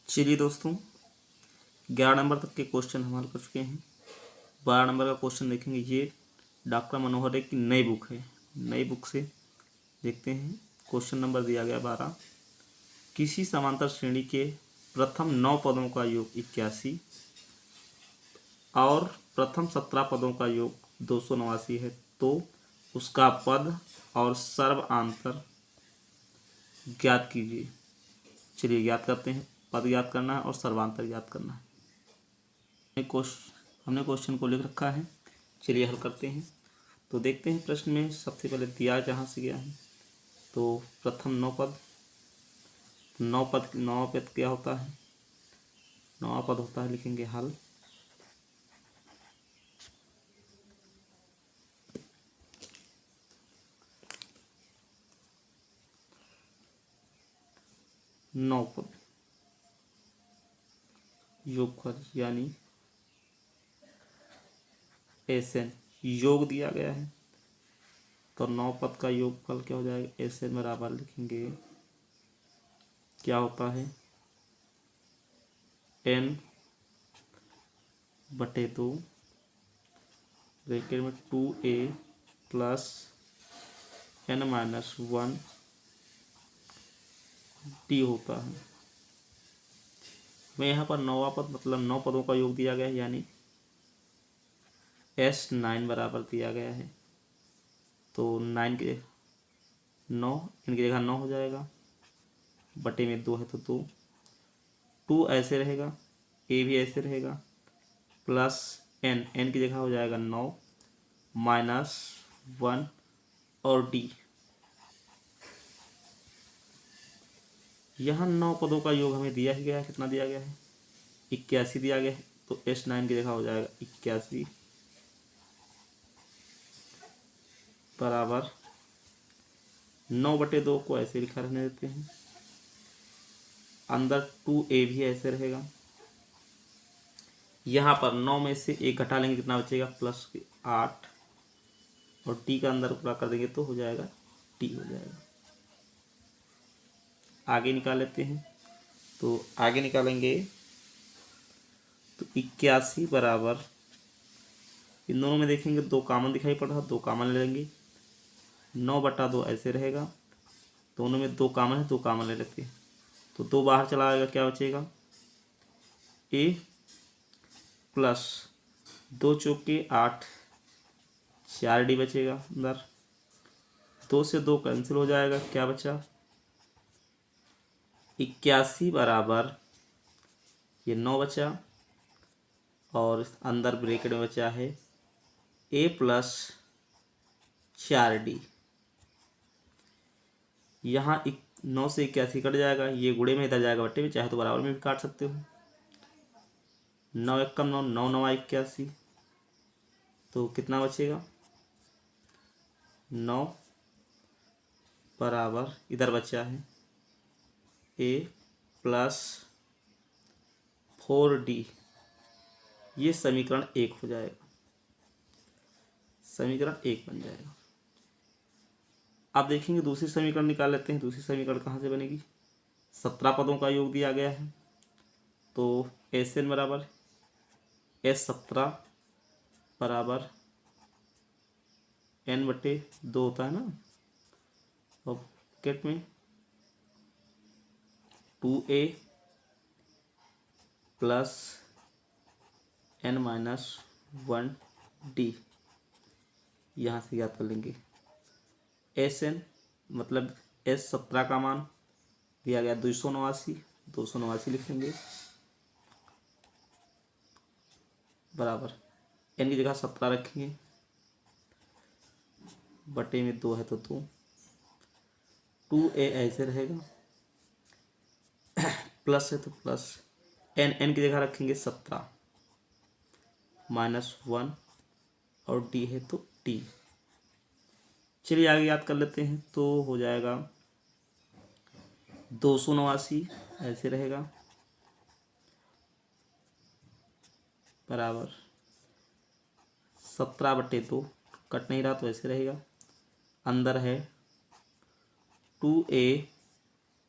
चलिए दोस्तों, 11 नंबर तक के क्वेश्चन हम हल कर चुके हैं। 12 नंबर का क्वेश्चन देखेंगे। ये डॉक्टर मनोहर की नई बुक है। नई बुक से देखते हैं। क्वेश्चन नंबर दिया गया 12। किसी समांतर श्रेणी के प्रथम 9 पदों का योग 81 और प्रथम 17 पदों का योग 289 है, तो उसका पद और सर्वांतर ज्ञात कीजिए। चलिए ज्ञात करते हैं। पद ज्ञात करना है और सर्वांतर ज्ञात करना है। हमने क्वेश्चन को लिख रखा है। चलिए हल करते हैं। तो देखते हैं प्रश्न में सबसे पहले दिया जहाँ से गया है। तो प्रथम 9 पद, 9 पद क्या होता है? 9 पद होता है, लिखेंगे हल। नौ पद योगफल यानी एसएन योग दिया गया है, तो 9 पद का योगफल क्या हो जाएगा? एसएन बराबर लिखेंगे क्या होता है? n बटे 2 ब्रैकेट में 2a plus n minus 1 T होता है। मैं यहाँ पर 9वां पद मतलब 9 पदों का योग दिया गया है, यानी S9 बराबर दिया गया है। तो 9 के 9 इनकी जगह 9 हो जाएगा, बटे में 2 है तो 2, 2 ऐसे रहेगा, a भी ऐसे रहेगा, प्लस n की जगह हो जाएगा 9 माइनस 1 और d। यहाँ 9 पदों का योग हमें दिया ही गया है। कितना दिया गया है? 81 दिया गया है, तो S9 की जगह हो जाएगा 81 बराबर 9 बटे 2 को ऐसे लिखा रहने देते हैं। अंदर 2a भी ऐसे रहेगा। यहाँ पर 9 में से 1 घटा लेंगे, कितना बचेगा? प्लस 8, और t का अंदर पूरा कर देंगे तो हो जाएगा t हो जाएगा। आगे निकाल लेते हैं। तो आगे निकालेंगे तो 81 बराबर, इन दोनों में देखेंगे 2 कॉमन दिखाई पड़ रहा, 2 कॉमन ले लेंगे। 9 बटा 2 ऐसे रहेगा, दोनों में 2 कॉमन है, 2 कॉमन ले लेते हैं। तो 2 बाहर चला आएगा, क्या बचेगा? a प्लस 2 चौके 8, 4d बचेगा अंदर। 2 से 2 कैंसिल हो जाएगा, क्या बचा? 81 बराबर ये 9 बचा, और अंदर ब्रैकेट में बचा है a प्लस 4d। यहाँ 9 से 81 कट जाएगा, ये गुणे में इधर जाएगा बट्टे में, चाहे तो बराबर में भी काट सकते हो। 9 1 कम 9, 9 9 81, तो कितना बचेगा? 9 बराबर इधर बचा है a प्लस 4d। ये समीकरण 1 हो जाएगा, समीकरण 1 बन जाएगा। अब देखेंगे दूसरी समीकरण निकाल लेते हैं। दूसरी समीकरण कहाँ से बनेगी? 17 पदों का योग दिया गया है, तो Sn बराबर S17 बराबर n बटे 2 होता है ना, और ब्रैकेट में 2a plus n minus 1d। यहाँ से याद कर लेंगे। Sn मतलब S17 का मान दिया गया 289 लिखेंगे, बराबर n की जगह 17 रखेंगे, बटे में 2 है तो 2, 2a ऐसे रहेगा, प्लस है तो प्लस n की जगह रखेंगे 17 माइनस 1 और d है तो d। चलिए आगे याद कर लेते हैं। तो हो जाएगा 289 ऐसे रहेगा, बराबर 17 बटे 2, कट नहीं रहा तो ऐसे रहेगा। अंदर है 2a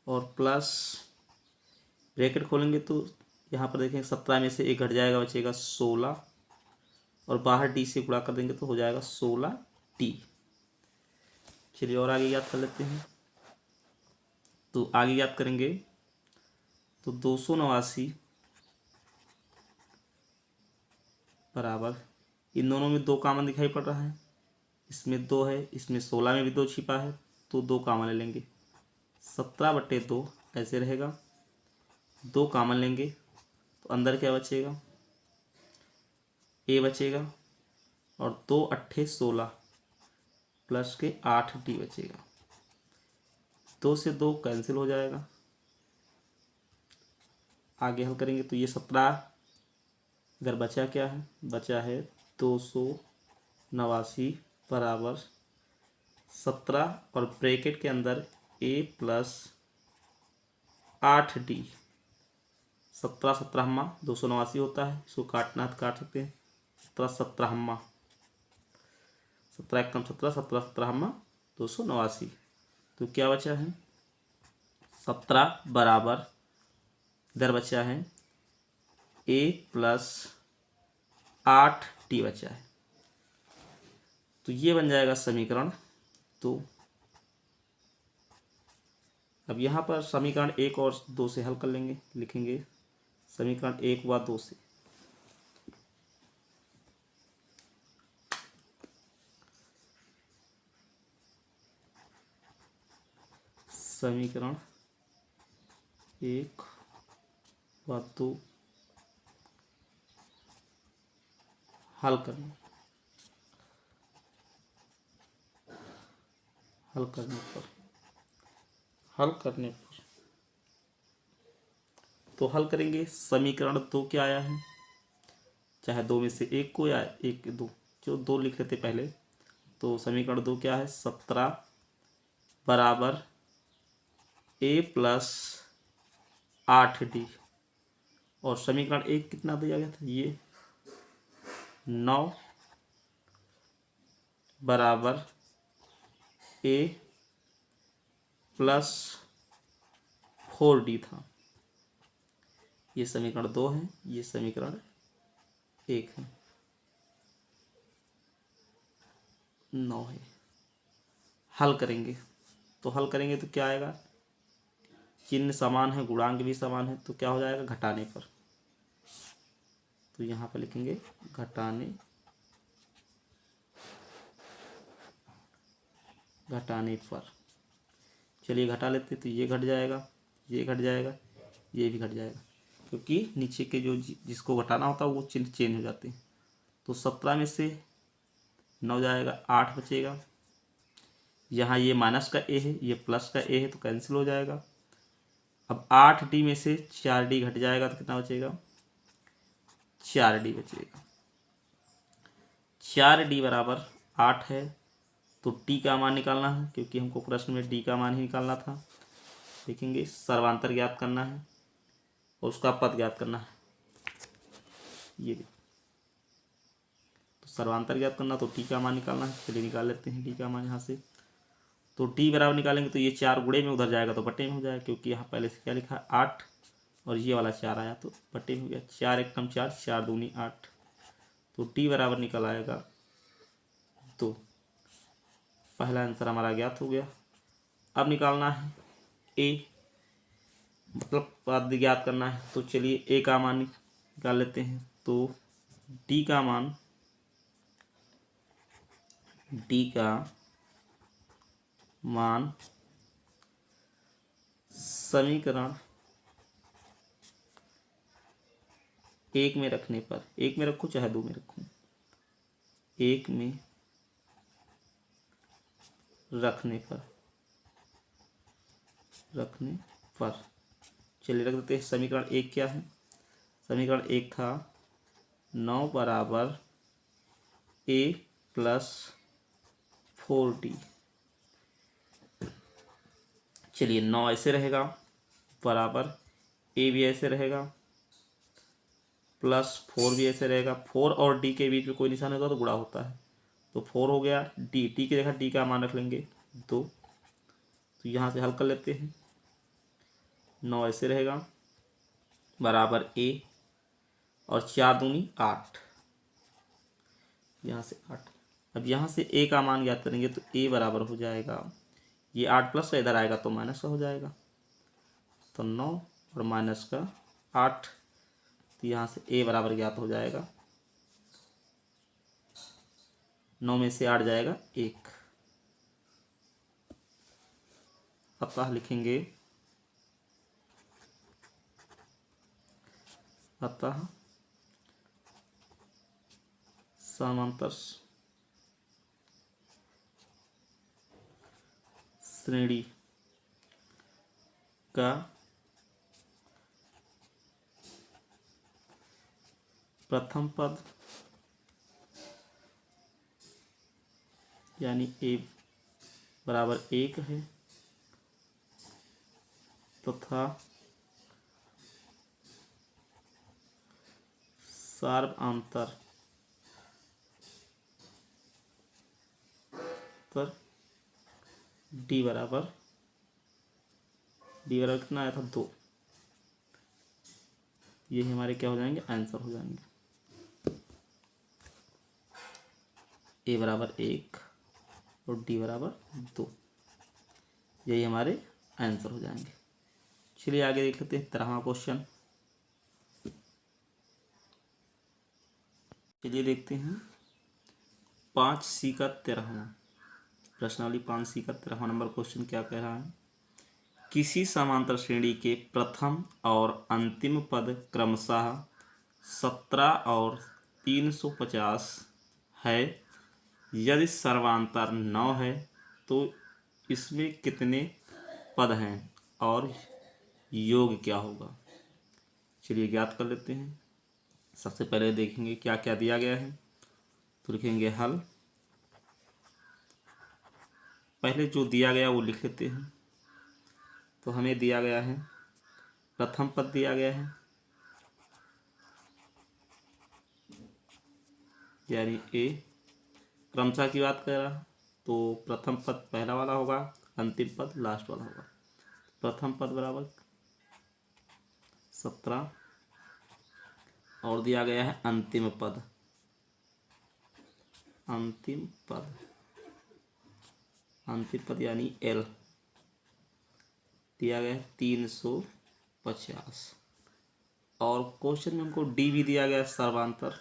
और प्लस ब्रैकेट खोलेंगे तो यहाँ पर देखें 17 में से एक घट जाएगा, बचेगा 16 और बाहर डी से गुणा कर देंगे तो हो जाएगा 16t। चलिए और आगे याद कर लेते हैं। तो आगे याद करेंगे तो 289 बराबर, इन दोनों में 2 कॉमन दिखाई पड़ रहा है, इसमें 2 है, इसमें 16 में भी 2 छिपा है, तो 2 कॉमन ले लेंगे। 17/2 ऐसे रहेगा, 2 कॉमन लेंगे तो अंदर क्या बचेगा, a बचेगा और 2 अट्ठे 16 प्लस के 8t बचेगा। 2 से 2 कैंसिल हो जाएगा। आगे हल करेंगे तो ये 17 इधर बचा क्या है, बचा है 289 बराबर 17 और ब्रैकेट के अंदर a प्लस 8d। 17 17 289 होता है, इसको काटना है तो काट सकते हैं। 17 17 17 कम 17 17 17 289। तो क्या बचा है 17 बराबर इधर बचा है a प्लस 8t बचा है। तो ये बन जाएगा समीकरण। तो अब यहाँ पर समीकरण 1 और 2 से हल कर लेंगे, लिखेंगे समीकरण 1 व 2 से। समीकरण 1 व 2 हल करना, हल करने पर तो हल करेंगे। समीकरण 2 क्या आया है, चाहे 2 में से एक को या 1 2, जो 2 लिख लेते पहले। तो समीकरण 2 क्या है 17 बराबर a प्लस 8d और समीकरण 1 कितना दिया गया था, ये 9 बराबर a प्लस 4d था। ये समीकरण 2 है, ये समीकरण 1 है, 9 है। हल करेंगे तो क्या आएगा, चिन्ह समान है, गुणांक भी समान है, तो क्या हो जाएगा घटाने पर। तो यहाँ पर लिखेंगे घटाने पर। चलिए घटा लेते, तो ये घट जाएगा, ये घट जाएगा, ये भी घट जाएगा, क्योंकि नीचे के जो जिसको घटाना होता है वो चिन्ह चेंज हो जाते हैं। तो 17 में से 9 जाएगा, 8 बचेगा। यहाँ ये माइनस का a है, ये प्लस का a है, तो कैंसिल हो जाएगा। अब 8d में से 4d घट जाएगा तो कितना बचेगा, 4d बचेगा। 4d बराबर 8 है, तो d का मान निकालना है, क्योंकि हमको प्रश्न में d का मान ही निकालना था। देखेंगे सर्वांतर ज्ञात करना है और उसका पद ज्ञात करना है। ये तो सर्वांतर ज्ञात करना, तो d का मान निकालना है। चलिए निकाल लेते हैं d का मान यहाँ से। तो d बराबर निकालेंगे तो ये 4 गुणे में उधर जाएगा तो बटे में हो जाएगा, क्योंकि यहाँ पहले से क्या लिखा है 8 और ये वाला 4 आया तो बटे में हो गया। 4 1 कम 4, 4 दूनी 8, तो d बराबर निकल आएगा 2। पहला आंसर हमारा ज्ञात हो गया। अब निकालना है a, मतलब पद ज्ञात करना है। तो चलिए a का मान निकाल लेते हैं। तो d का मान समीकरण 1 में रखने पर, 1 में रखूँ चाहे 2 में रखूँ, 1 में रखने पर चलिए रख देते हैं। समीकरण 1 क्या है, समीकरण 1 था 9 बराबर a प्लस 4d। चलिए 9 ऐसे रहेगा, बराबर a भी ऐसे रहेगा, प्लस 4 भी ऐसे रहेगा। 4 और d के बीच में कोई निशान होता तो गुणा होता है, तो 4 हो गया। d की जगह d का मान रख लेंगे 2। तो यहाँ से हल कर लेते हैं। 9 ऐसे रहेगा, बराबर ए, और 4 दूनी 8, यहाँ से 8। अब यहाँ से ए का मान ज्ञात करेंगे तो ए बराबर हो जाएगा, ये 8 प्लस का इधर आएगा तो माइनस का हो जाएगा, तो 9 और माइनस का 8, तो यहाँ से ए बराबर ज्ञात हो जाएगा, 9 में से 8 जाएगा 1। अतः लिखेंगे, अतः समांतर श्रेणी का प्रथम पद यानी ए बराबर 1 है तथा सर्वांतर तर डी बराबर कितना आया था 2। ये हमारे क्या हो जाएंगे, आंसर हो जाएंगे। ए बराबर 1 और डी बराबर 2, यही हमारे आंसर हो जाएंगे। चलिए आगे देख लेते हैं 13वां क्वेश्चन। चलिए देखते हैं 5C का 13वां प्रश्नावली, 5C का 13वां नंबर क्वेश्चन क्या कह रहा है। किसी समांतर श्रेणी के प्रथम और अंतिम पद क्रमशः 17 और 350 है। यदि सर्वांतर 9 है तो इसमें कितने पद हैं और योग क्या होगा। चलिए ज्ञात कर लेते हैं। सबसे पहले देखेंगे क्या क्या दिया गया है, तो लिखेंगे हल। पहले जो दिया गया वो लिख लेते हैं। तो हमें दिया गया है, प्रथम पद दिया गया है यानी ए, क्रमशः की बात कर रहा तो प्रथम पद पहला वाला होगा, अंतिम पद लास्ट वाला होगा। प्रथम पद बराबर 17 और दिया गया है अंतिम पद, अंतिम पद यानी एल दिया गया है 350 और क्वेश्चन में हमको डी भी दिया गया है, सर्वांतर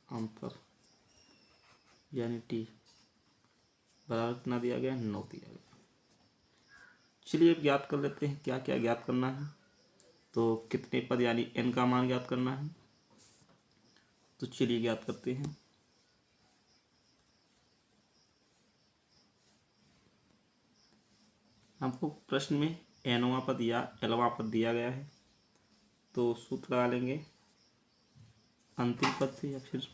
अंतर यानी टी बराबर कितना दिया गया है, 9 दिया गया। चलिए अब ज्ञात कर लेते हैं क्या क्या ज्ञात करना है। तो कितने पद यानी एन का मान ज्ञात करना है। तो चलिए ज्ञात करते हैं। हमको प्रश्न में एनवां पद या एलवां पद दिया गया है, तो सूत्र लगा लेंगे अंतिम पद से या फिर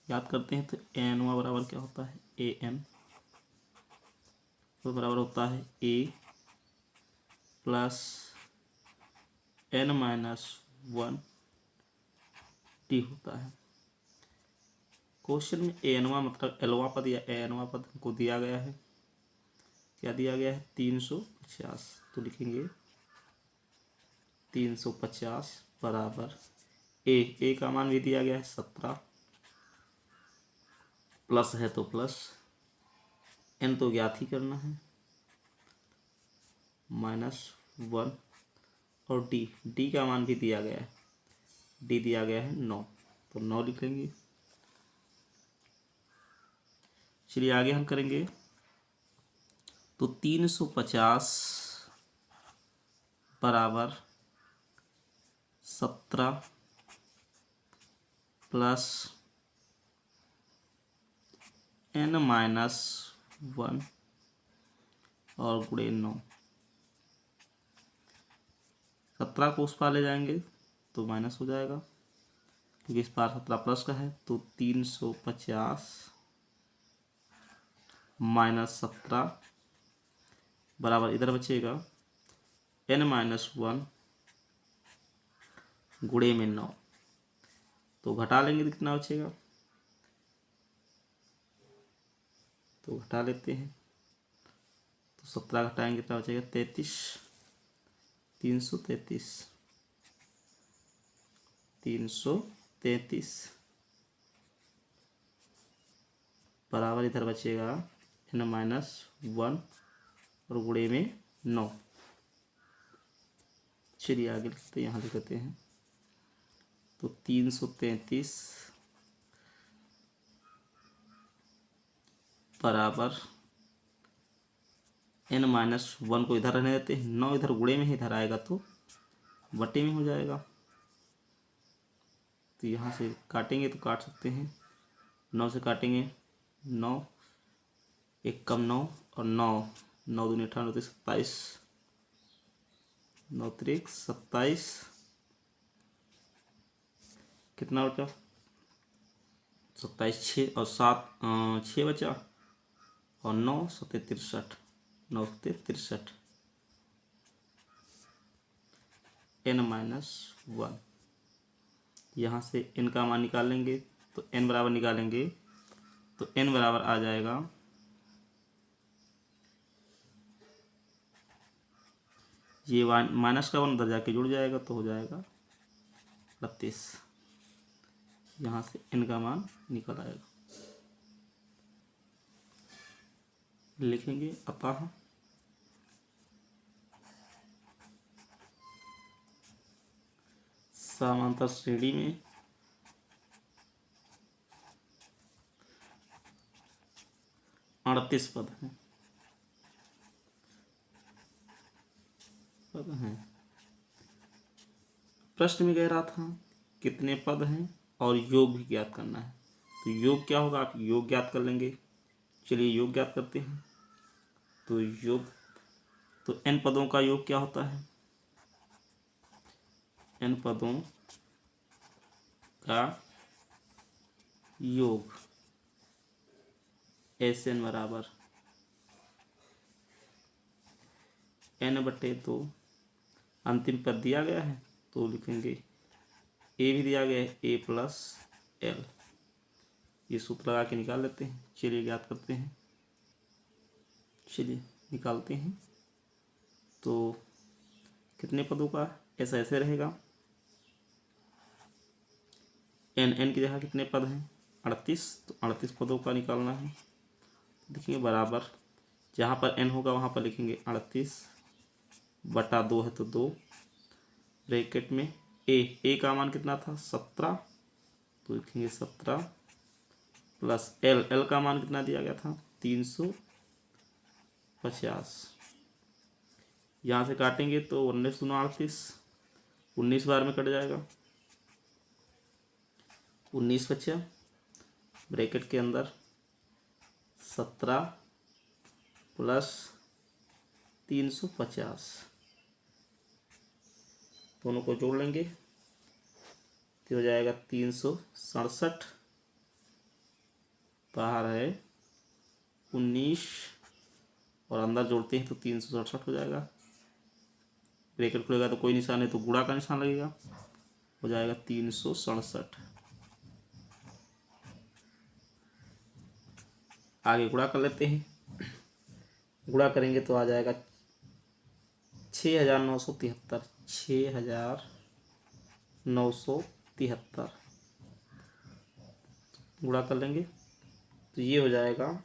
याद करते हैं। तो एनवां बराबर क्या होता है, ए एन, तो बराबर होता है ए प्लस एन माइनस 1 टी होता है। क्वेश्चन में एनवां मतलब एलवां पद या एनवां पद हमको दिया गया है, क्या दिया गया है 350। तो लिखेंगे 350 बराबर ए का मान भी दिया गया है 17, प्लस है तो प्लस, एन तो ज्ञात ही करना है, -1 और डी का मान भी दिया गया है, डी दिया गया है 9, तो 9 लिखेंगे। चलिए आगे हम करेंगे। तो 350 बराबर 17 प्लस एन माइनस 1 और गुणे 9। 17 को उस पार ले जाएंगे तो माइनस हो जाएगा, क्योंकि इस पार 17 प्लस का है। तो 350 माइनस 17 बराबर इधर बचेगा n माइनस 1 गुणे में 9, तो घटा लेंगे तो कितना बचेगा तो घटा लेते हैं। तो 17 घटाएंगे कितना बचेगा 33, 333, 333 बराबर इधर बचेगा n-1 और गुणे में 9। चलिए आगे लिखते हैं, यहाँ लिखते हैं। तो 333 बराबर n-1 को इधर रहने देते हैं, 9 इधर गुणे में ही इधर आएगा तो बटे में हो जाएगा। तो यहाँ से काटेंगे तो काट सकते हैं, 9 से काटेंगे 9, 1 कम 9 और 9, 9 दूनी 18, 27, 9 त्रिक 27, कितना बचा 27, 6 और 7, 6 बचा और 9 7 63, 9 7 63 n-1। यहाँ से n का मान निकालेंगे तो n बराबर निकालेंगे तो n बराबर आ जाएगा ये माइनस का 1 उधर जाके जुड़ जाएगा तो हो जाएगा 32। यहाँ से n का मान निकल आएगा। लिखेंगे अतः समांतर श्रेणी में अड़तीस पद हैं। प्रश्न में कह रहा था कितने पद हैं और योग भी ज्ञात करना है। तो योग क्या होगा, आप योग ज्ञात कर लेंगे। चलिए योग ज्ञात करते हैं। तो योग, तो n पदों का योग क्या होता है, n पदों का योग Sn बराबर n बटे तो अंतिम पद दिया गया है तो लिखेंगे a भी दिया गया है a प्लस l। ये सूत्र लगा के निकाल लेते हैं। चलिए ज्ञात करते हैं। चलिए निकालते हैं। तो कितने पदों का ऐसा ऐसे रहेगा, n की जगह कितने पद हैं 38, तो 38 पदों का निकालना है। देखिए बराबर जहाँ पर n होगा वहाँ पर लिखेंगे 38 बटा 2 है तो 2, ब्रैकेट में a का मान कितना था 17, तो लिखेंगे 17 प्लस l का मान कितना दिया गया था 350। यहाँ से काटेंगे तो 19 दूना 38, 19 बार में कट जाएगा, 19 बचा, ब्रैकेट के अंदर 17 प्लस 350, दोनों को जोड़ लेंगे तो हो जाएगा 367, बाहर है 19 और अंदर जोड़ते हैं तो 367 हो जाएगा। ब्रैकेट खुलेगा तो कोई निशान है तो गुणा का निशान लगेगा, हो जाएगा 367। आगे गुणा कर लेते हैं। गुणा करेंगे तो आ जाएगा 6973, 6973 गुणा कर लेंगे तो ये हो जाएगा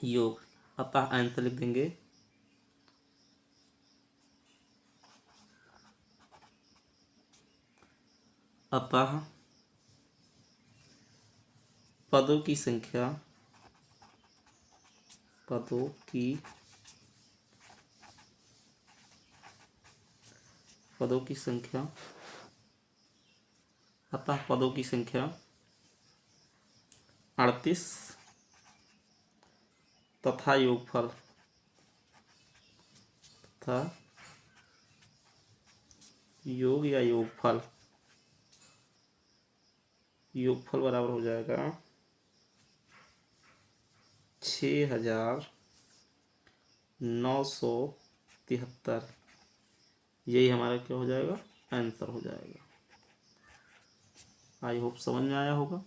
योग। अतः आंसर लिख देंगे अतः पदों की संख्या, पदों की संख्या, अतः पदों की संख्या 38 तथा योगफल तथा योग या योगफल बराबर हो जाएगा 6973। यही हमारा क्या हो जाएगा आंसर हो जाएगा। आई होप समझ में आया होगा।